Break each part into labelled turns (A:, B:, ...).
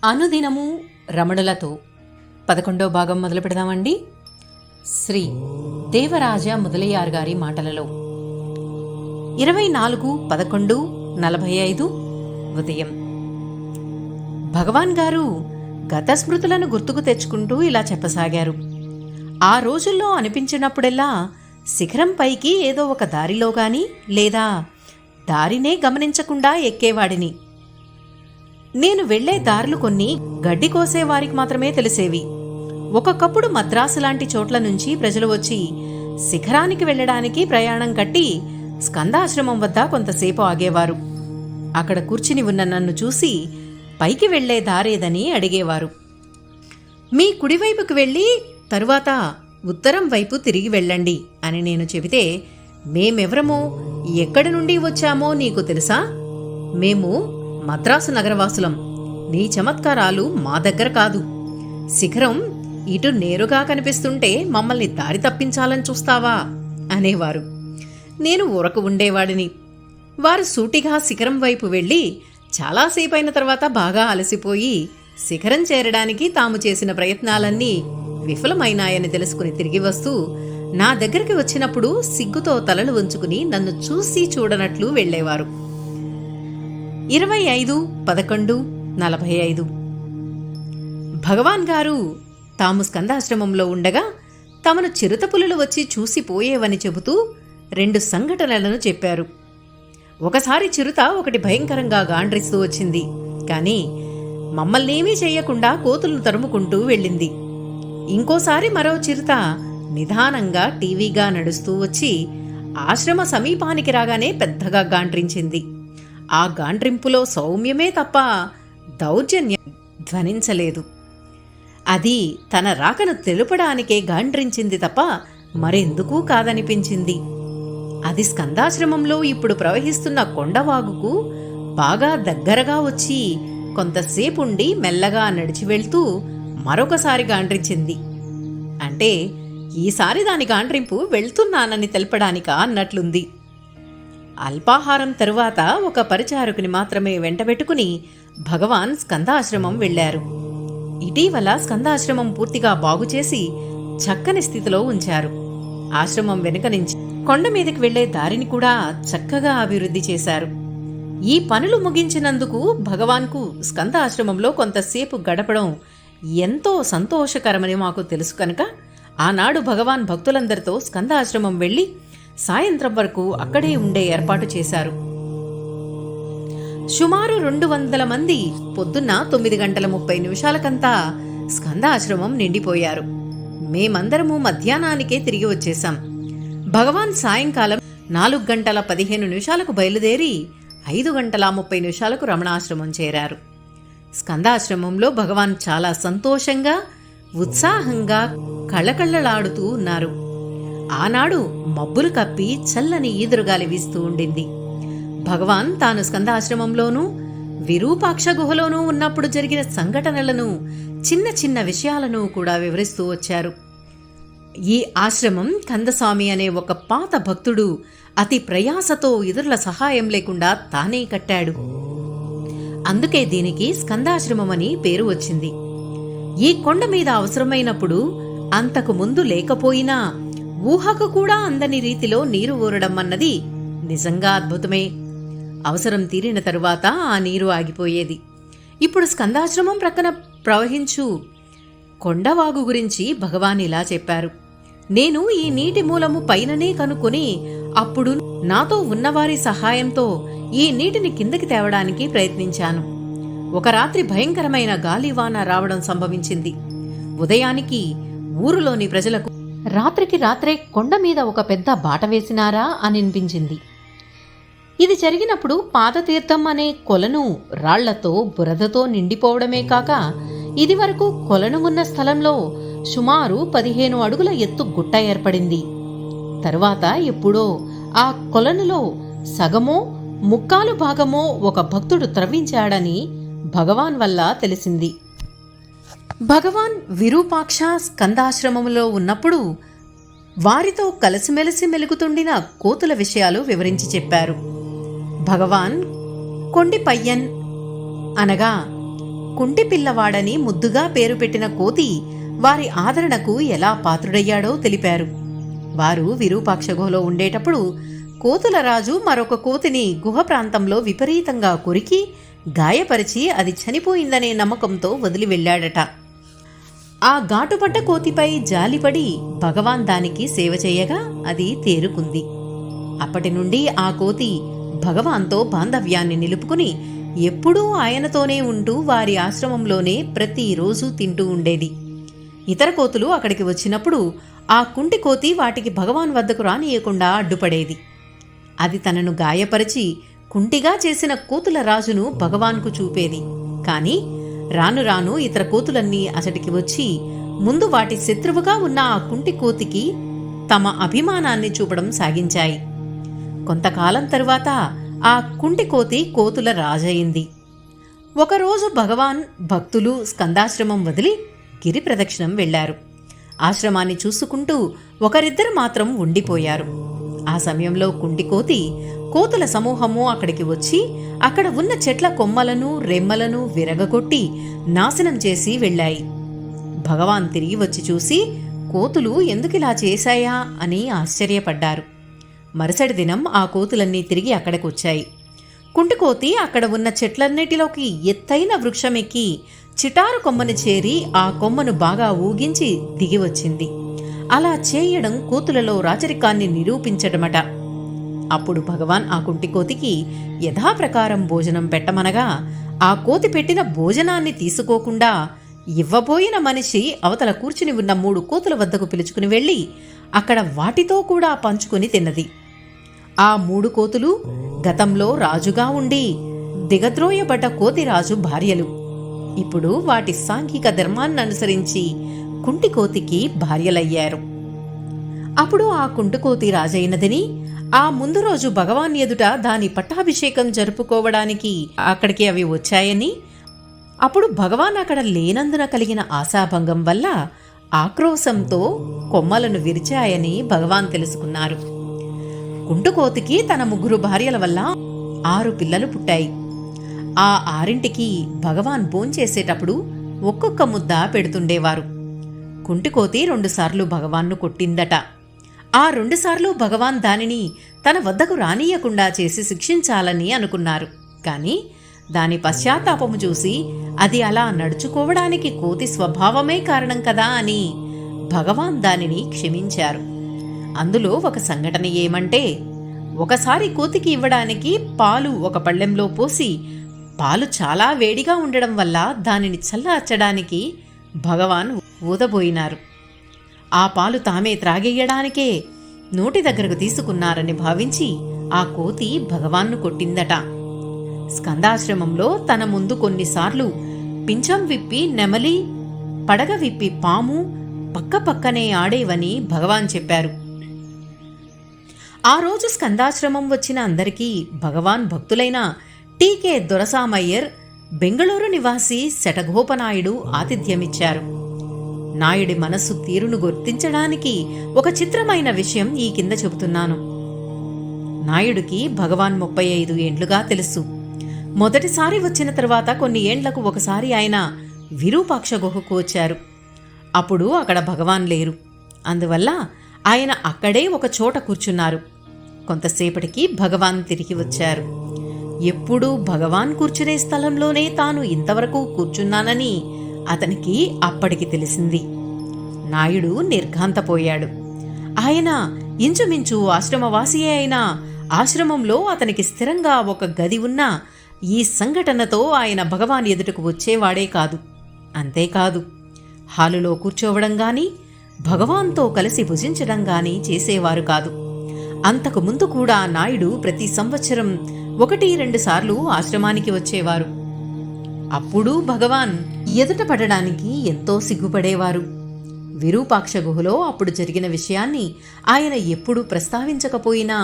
A: అనుదినము రమణులతో 11వ భాగం మొదలు పెడదామండి. శ్రీ దేవరాజ ముదలయ్యార్ గారి మాటలలో 24/11/45 ఉదయం. భగవాన్ గారు గత స్మృతులను గుర్తుకు తెచ్చుకుంటూ ఇలా చెప్పసాగారు. ఆ రోజుల్లో అనిపించినప్పుడెల్లా శిఖరం పైకి ఏదో ఒక దారిలో గాని లేదా దారినే గమనించకుండా ఎక్కేవాడిని. నేను వెళ్లే దారులు కొన్ని గడ్డి కోసేవారికి మాత్రమే తెలిసేవి. ఒకప్పుడు మద్రాసు లాంటి చోట్ల నుంచి ప్రజలు వచ్చి శిఖరానికి వెళ్లడానికి ప్రయాణం కట్టి స్కందాశ్రమం వద్ద కొంతసేపు ఆగేవారు. అక్కడ కూర్చుని ఉన్న నన్ను చూసి పైకి వెళ్లే దారేదని అడిగేవారు. మీ కుడివైపుకు వెళ్లి తరువాత ఉత్తరం వైపు తిరిగి వెళ్ళండి అని నేను చెబితే, మేమెవరమో ఎక్కడి నుండి వచ్చామో నీకు తెలుసా? మేము మద్రాసు నగరవాసులం. నీ చమత్కారాలు మా దగ్గర కాదు. శిఖరం ఇటు నేరుగా కనిపిస్తుంటే మమ్మల్ని దారి తప్పించాలని చూస్తావా అనేవారు. నేను ఊరకు ఉండేవాడిని. వారు సూటిగా శిఖరం వైపు వెళ్లి చాలాసేపైన తర్వాత బాగా అలసిపోయి శిఖరం చేరడానికి తాము చేసిన ప్రయత్నాలన్నీ విఫలమైనాయని తెలుసుకుని తిరిగి వస్తూ నా దగ్గరికి వచ్చినప్పుడు సిగ్గుతో తలలు వంచుకుని నన్ను చూసి చూడనట్లు వెళ్లేవారు. 25/11/45 భగవాన్ గారు తాము స్కందాశ్రమంలో ఉండగా తమను చిరుతపులులు వచ్చి చూసిపోయేవని చెబుతూ 2 సంఘటనలను చెప్పారు. ఒకసారి చిరుత ఒకటి భయంకరంగా గాండ్రిస్తూ వచ్చింది. కాని మమ్మల్నేమీ చెయ్యకుండా కోతులను తరుముకుంటూ వెళ్ళింది. ఇంకోసారి మరో చిరుత నిదానంగా టీవీగా నడుస్తూ వచ్చి ఆశ్రమ సమీపానికి రాగానే పెద్దగా గాండ్రించింది. ఆ గాండ్రింపులో సౌమ్యమే తప్ప దౌర్జన్యం ధ్వనించలేదు. అది తన రాకను తెలుపడానికే గాండ్రించింది తప్ప మరెందుకూ కాదనిపించింది. అది స్కందాశ్రమంలో ఇప్పుడు ప్రవహిస్తున్న కొండవాగుకు బాగా దగ్గరగా వచ్చి కొంతసేపుండి మెల్లగా నడిచి వెళ్తూ మరొకసారి గాండ్రించింది. అంటే ఈసారి దాని గాండ్రింపు వెళ్తున్నానని తెలపడానికా అన్నట్లుంది. అల్పాహారం తరువాత ఒక పరిచారకుని మాత్రమే వెంటబెట్టుకుని భగవాన్ స్కందాశ్రమం వెళ్లారు. ఇటీవల స్కందాశ్రమం పూర్తిగా బాగుచేసి చక్కని స్థితిలో ఉంచారు. ఆశ్రమం వెనుక నుంచి కొండ మీదకి వెళ్లే దారిని కూడా చక్కగా అభివృద్ధి చేశారు. ఈ పనులు ముగించినందుకు భగవాన్కు స్కందాశ్రమంలో కొంతసేపు గడపడం ఎంతో సంతోషకరమని మాకు తెలుసు కనుక ఆనాడు భగవాన్ భక్తులందరితో స్కందాశ్రమం వెళ్లి సాయంత్రం వరకు అక్కడే ఉండే ఏర్పాటు చేశారు. సుమారు 200 మంది పొద్దున్న 9:30 స్కందాశ్రమం నిండిపోయారు. మేమందరము మధ్యాహ్నానికే తిరిగి వచ్చేశాం. భగవాన్ సాయంకాలం 4:15 బయలుదేరి 5:30 రమణాశ్రమం చేరారు. స్కందాశ్రమంలో భగవాన్ చాలా సంతోషంగా ఉత్సాహంగా కళకళలాడుతూ ఉన్నారు. ఆనాడు మబ్బులు కప్పి చల్లని ఈదురుగాలి వీస్తూ ఉండింది. భగవాన్ తాను స్కందాశ్రమంలోనూ విరూపాక్ష గుహలోనూ ఉన్నప్పుడు జరిగిన సంఘటనలను చిన్న చిన్న విషయాలను కూడా వివరిస్తూ వచ్చారు. ఈ ఆశ్రమం కందస్వామి అనే ఒక పాత భక్తుడు అతి ప్రయాసతో ఇతరుల సహాయం లేకుండా తానే కట్టాడు. అందుకే దీనికి స్కందాశ్రమం అని పేరు వచ్చింది. ఈ కొండ మీద అవసరమైనప్పుడు అంతకు ముందు లేకపోయినా ఊహకు కూడా అందని రీతిలో నీరు ఊరడం అన్నది నిజంగా అద్భుతమే. అవసరం తీరిన తరువాత ఆ నీరు ఆగిపోయేది. ఇప్పుడు స్కందాశ్రమం ప్రక్కన ప్రవహించు కొండవాగు గురించి భగవాన్ ఇలా చెప్పారు. నేను ఈ నీటి మూలము పైననే కనుక్కొని అప్పుడు నాతో ఉన్నవారి సహాయంతో ఈ నీటిని కిందకి తేవడానికి ప్రయత్నించాను. ఒక రాత్రి భయంకరమైన గాలివాన రావడం సంభవించింది. ఉదయానికి ఊరులోని ప్రజలకు రాత్రికి రాత్రే కొండ మీద ఒక పెద్ద బాట వేసినారా అని అనిపించింది. ఇది జరిగినప్పుడు పాదతీర్థం అనే కొలను రాళ్లతో బురదతో నిండిపోవడమే కాక ఇదివరకు కొలను ఉన్న స్థలంలో సుమారు 15 అడుగుల ఎత్తు గుట్ట ఏర్పడింది. తరువాత ఎప్పుడో ఆ కొలనులో సగమో ముక్కాలు భాగమో ఒక భక్తుడు త్రవ్వించాడని భగవాన్ వల్ల తెలిసింది. భగవాన్ విరూపాక్ష స్కందాశ్రమంలో ఉన్నప్పుడు వారితో కలిసిమెలిసి మెలుగుతుండిన కోతుల విషయాలు వివరించి చెప్పారు. భగవాన్ కొండి పయ్యన్ అనగా కుంటి పిల్లవాడని ముద్దుగా పేరు పెట్టిన కోతి వారి ఆదరణకు ఎలా పాత్రుడయ్యాడో తెలిపారు. వారు విరూపాక్ష గుహలో ఉండేటప్పుడు కోతుల రాజు మరొక కోతిని గుహ ప్రాంతంలో విపరీతంగా కొరికి గాయపరిచి అది చనిపోయిందనే నమ్మకంతో వదిలి వెళ్ళాడట. ఆ ఘాటుపడ్డ కోతిపై జాలిపడి భగవాన్ దానికి సేవ చేయగా అది తేరుకుంది. అప్పటి నుండి ఆ కోతి భగవాన్తో బాంధవ్యాన్ని నిలుపుకుని ఎప్పుడూ ఆయనతోనే ఉంటూ వారి ఆశ్రమంలోనే ప్రతిరోజు తింటూ ఉండేది. ఇతర కోతులు అక్కడికి వచ్చినప్పుడు ఆ కుంటి కోతి వాటికి భగవాన్ వద్దకు రానియకుండా అడ్డుపడేది. అది తనను గాయపరిచి కుంటిగా చేసిన కోతుల రాజును భగవాన్కు చూపేది. కాని రాను రాను ఇతర కోతులన్నీ అతడికి వచ్చి ముందు వాటి శత్రువుగా ఉన్న ఆ కుంటి కోతికి తమ అభిమానాన్ని చూపడం సాగించాయి. కొంతకాలం తరువాత ఆ కుంటి కోతి కోతుల రాజయింది. ఒకరోజు భగవాన్ భక్తులు స్కందాశ్రమం వదిలి గిరి ప్రదక్షిణం వెళ్లారు. ఆశ్రమాన్ని చూసుకుంటూ ఒకరిద్దరు మాత్రం ఉండిపోయారు. ఆ సమయంలో కుంటికోతి కోతుల సమూహము అక్కడికి వచ్చి అక్కడ ఉన్న చెట్ల కొమ్మలను రెమ్మలను విరగగొట్టి నాశనం చేసి వెళ్ళాయి. భగవాన్ తిరిగి వచ్చి చూసి కోతులు ఎందుకిలా చేశాయా అని ఆశ్చర్యపడ్డారు. మరుసటి దినం ఆ కోతులన్నీ తిరిగి అక్కడికి వచ్చాయి. కుంటికోతి అక్కడ ఉన్న చెట్లన్నిటిలోకి ఎత్తైన వృక్షమెక్కి చిటారు కొమ్మను చేరి ఆ కొమ్మను బాగా ఊగించి దిగివచ్చింది. అలా చేయడం కోతులలో రాచరికాన్ని నిరూపించడమట. అప్పుడు భగవాన్ ఆ కుంటికోతికి యథాప్రకారం భోజనం పెట్టమనగా ఆ కోతి పెట్టిన భోజనాన్ని తీసుకోకుండా ఇవ్వబోయిన మనిషి అవతల కూర్చుని ఉన్న 3 కోతుల వద్దకు పిలుచుకుని వెళ్ళి అక్కడ వాటితో కూడా పంచుకొని తిన్నది. ఆ 3 కోతులు గతంలో రాజుగా ఉండి దిగద్రోయబడ్డ కోతిరాజు భార్యలు. ఇప్పుడు వాటి సాంఘిక ధర్మాన్ననుసరించి కుంటికోతికి భార్యలయ్యారు. అప్పుడు ఆ కుంటికోతి రాజైనదని ఆ ముందు రోజు భగవాన్ ఎదుట దాని పట్టాభిషేకం జరుపుకోవడానికి అక్కడికి అవి వచ్చాయని, అప్పుడు భగవాన్ అక్కడ లేనందున కలిగిన ఆశాభంగం వల్ల ఆక్రోశంతో కొమ్మలను విరిచాయని భగవాన్ తెలుసుకున్నారు. కుంటికోతికి తన 3 భార్యల వల్ల 6 పిల్లలు పుట్టాయి. ఆ 6ంటికి భగవాన్ భోంచేసేటప్పుడు ఒక్కొక్క ముద్ద పెడుతుండేవారు. కుంటికోతి 2 సార్లు భగవాన్ను కొట్టిందట. ఆ 2 సార్లు భగవాన్ దానిని తన వద్దకు రానియకుండా చేసి శిక్షించాలని అనుకున్నారు. కాని దాని పశ్చాత్తాపము చూసి అది అలా నడుచుకోవడానికి కోతి స్వభావమే కారణం కదా అని భగవాన్ దానిని క్షమించారు. అందులో ఒక సంఘటన ఏమంటే, ఒకసారి కోతికి ఇవ్వడానికి పాలు ఒక పళ్ళెంలో పోసి పాలు చాలా వేడిగా ఉండడం వల్ల దానిని చల్లార్చడానికి భగవాన్ ఊదబోయినారు. ఆ పాలు తామే త్రాగేయడానికే నోటి దగ్గరకు తీసుకున్నారని భావించి ఆ కోతి భగవాన్ను కొట్టిందట. స్కందాశ్రమంలో తన ముందు కొన్నిసార్లు పించం విప్పి నెమలి, పడగ విప్పి పాము పక్కపక్కనే ఆడేవని భగవాన్ చెప్పారు. ఆ రోజు స్కందాశ్రమం వచ్చిన అందరికీ భగవాన్ భక్తులైన టీకే దొరసామయ్యర్, బెంగళూరు నివాసి శటగోపనాయుడు ఆతిథ్యమిచ్చారు. నాయుడి మనస్సు తీరును గుర్తించడానికి ఒక చిత్రమైన విషయం ఈ కింద చెబుతున్నాను. నాయుడికి భగవాన్ 35 ఏండ్లుగా తెలుసు. మొదటిసారి వచ్చిన తర్వాత కొన్ని ఏండ్లకు ఒకసారి ఆయన విరూపాక్ష గుహకు వచ్చారు. అప్పుడు అక్కడ భగవాన్ లేరు. అందువల్ల ఆయన అక్కడే ఒక చోట కూర్చున్నారు. కొంతసేపటికి భగవాన్ తిరిగి వచ్చారు. ఎప్పుడూ భగవాన్ కూర్చునే స్థలంలోనే తాను ఇంతవరకు కూర్చున్నానని అతనికి అప్పటికి తెలిసింది. నాయుడు నిర్ఘాంతపోయాడు. ఆయన ఇంచుమించు ఆశ్రమవాసియే అయినా ఆశ్రమంలో అతనికి స్థిరంగా ఒక గది ఉన్నా ఈ సంఘటనతో ఆయన భగవాన్ ఎదుటకు వచ్చేవాడే కాదు. అంతేకాదు, హాలులో కూర్చోవడం గాని భగవాన్తో కలిసి భుజించడం గాని చేసేవారు కాదు. అంతకు ముందు కూడా నాయుడు ప్రతి సంవత్సరం 1-2 సార్లు ఆశ్రమానికి వచ్చేవారు. అప్పుడు భగవాన్ ఎదుట పడడానికి ఎంతో సిగ్గుపడేవారు. విరూపాక్ష గుహలో అప్పుడు జరిగిన విషయాన్ని ఆయన ఎప్పుడూ ప్రస్తావించకపోయినా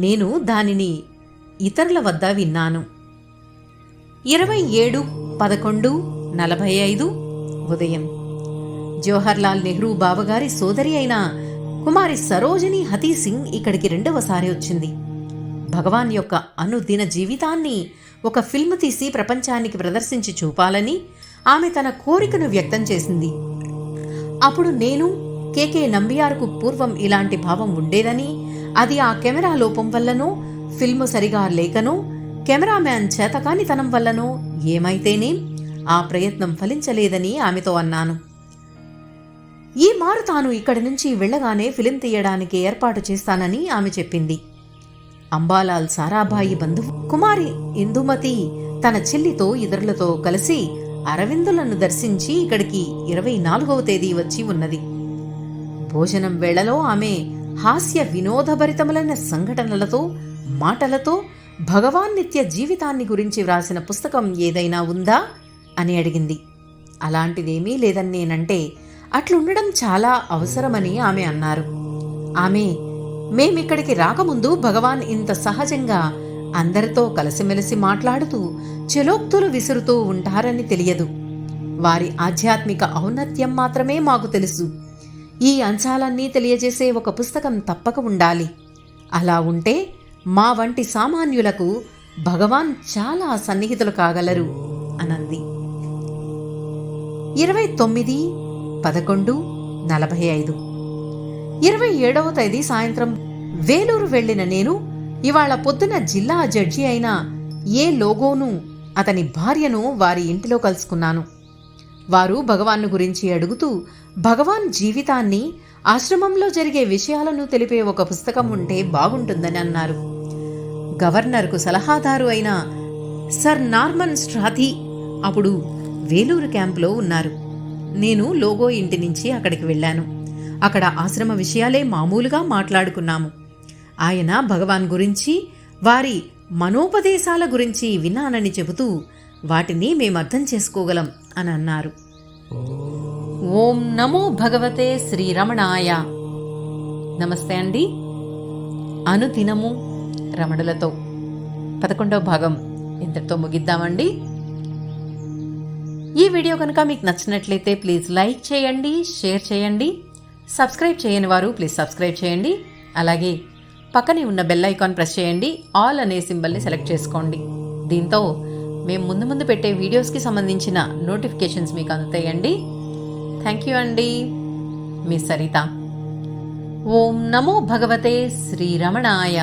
A: నేను దానిని ఇతరుల వద్ద విన్నాను. 27/11/45 ఉదయం జవహర్లాల్ నెహ్రూ బావగారి సోదరి అయిన కుమారి సరోజిని హతీ సింగ్ ఇక్కడికి 2వసారి వచ్చింది. భగవాన్ యొక్క అనుదిన జీవితాన్ని ఒక ఫిల్మ్ తీసి ప్రపంచానికి ప్రదర్శించి చూపాలని, ఆమె తన కోరికను వ్యక్తం చేసింది. అప్పుడు నేను కేకే నంబియార్కు పూర్వం ఇలాంటి భావం ఉండేదని, అది ఆ కెమెరా లోపం వల్లనో, ఫిల్ము సరిగా లేకనో, కెమెరామ్యాన్ చేతకానితనం వల్లనో ఏమైతేనే ఆ ప్రయత్నం ఫలించలేదని ఆమెతో అన్నాను. ఈ మారు తాను ఇక్కడి నుంచి వెళ్లగానే ఫిలిం తీయడానికి ఏర్పాటు చేస్తానని ఆమె చెప్పింది. అంబాలాల్ సారాభాయి బంధువు కుమారి ఇందుమతి తన చెల్లితో ఇతరులతో కలిసి అరవిందులను దర్శించి ఇక్కడికి 24వ తేదీ వచ్చి ఉన్నది. భోజనం వేళలో ఆమె హాస్య వినోదభరితములైన సంఘటనలతో, మాటలతో భగవాన్ నిత్య జీవితాన్ని గురించి వ్రాసిన పుస్తకం ఏదైనా ఉందా అని అడిగింది. అలాంటిదేమీ లేదని నేనంటే అట్లుండడం చాలా అవసరమని ఆమె అన్నారు. ఆమె మేమిక్కడికి రాకముందు భగవాన్ ఇంత సహజంగా అందరితో కలిసిమెలిసి మాట్లాడుతూ చెలోక్తులు విసురుతూ ఉంటారని తెలియదు. వారి ఆధ్యాత్మిక ఔన్నత్యం మాత్రమే మాకు తెలుసు. ఈ అంశాలన్నీ తెలియజేసే ఒక పుస్తకం తప్పక ఉండాలి. అలా ఉంటే మా వంటి సామాన్యులకు భగవాన్ చాలా సన్నిహితులు కాగలరు అనంది. 29/11/45 27వ తేదీ సాయంత్రం వేలూరు వెళ్లిన నేను ఇవాళ పొద్దున జిల్లా జడ్జి అయిన ఏ లోగోను, అతని భార్యను వారి ఇంటిలో కలుసుకున్నాను. వారు భగవాన్ను గురించి అడుగుతూ భగవాన్ జీవితాన్ని, ఆశ్రమంలో జరిగే విషయాలను తెలిపే ఒక పుస్తకం ఉంటే బాగుంటుందని అన్నారు. గవర్నర్కు సలహాదారు అయిన సర్ నార్మన్ స్ట్రాథీ అప్పుడు వేలూరు క్యాంపులో ఉన్నారు. నేను లోగో ఇంటి నుంచి అక్కడికి వెళ్ళాను. అక్కడ ఆశ్రమ విషయాలే మామూలుగా మాట్లాడుకున్నాము. ఆయన భగవాన్ గురించి, వారి మనోపదేశాల గురించి విన్నానని చెబుతూ వాటిని మేమర్థం చేసుకోగలం అని అన్నారు. ఓం నమో భగవతే శ్రీరమణాయ. నమస్తే అండి. అనుదినము రమణులతో 11వ భాగం ఇంతటితో ముగిద్దామండి. ఈ వీడియో కనుక మీకు నచ్చినట్లయితే ప్లీజ్ లైక్ చేయండి, షేర్ చేయండి. సబ్స్క్రైబ్ చేయని వారు ప్లీజ్ సబ్స్క్రైబ్ చేయండి. అలాగే పక్కనే ఉన్న బెల్ ఐకాన్ ప్రెస్ చేయండి. ఆల్ అనే సింబల్ని సెలెక్ట్ చేసుకోండి. దీంతో మేము ముందు పెట్టే వీడియోస్కి సంబంధించిన నోటిఫికేషన్స్ మీకు అందుతాయండి. థ్యాంక్ యూ అండి. మీ సరిత. ఓం నమో భగవతే శ్రీరమణాయ.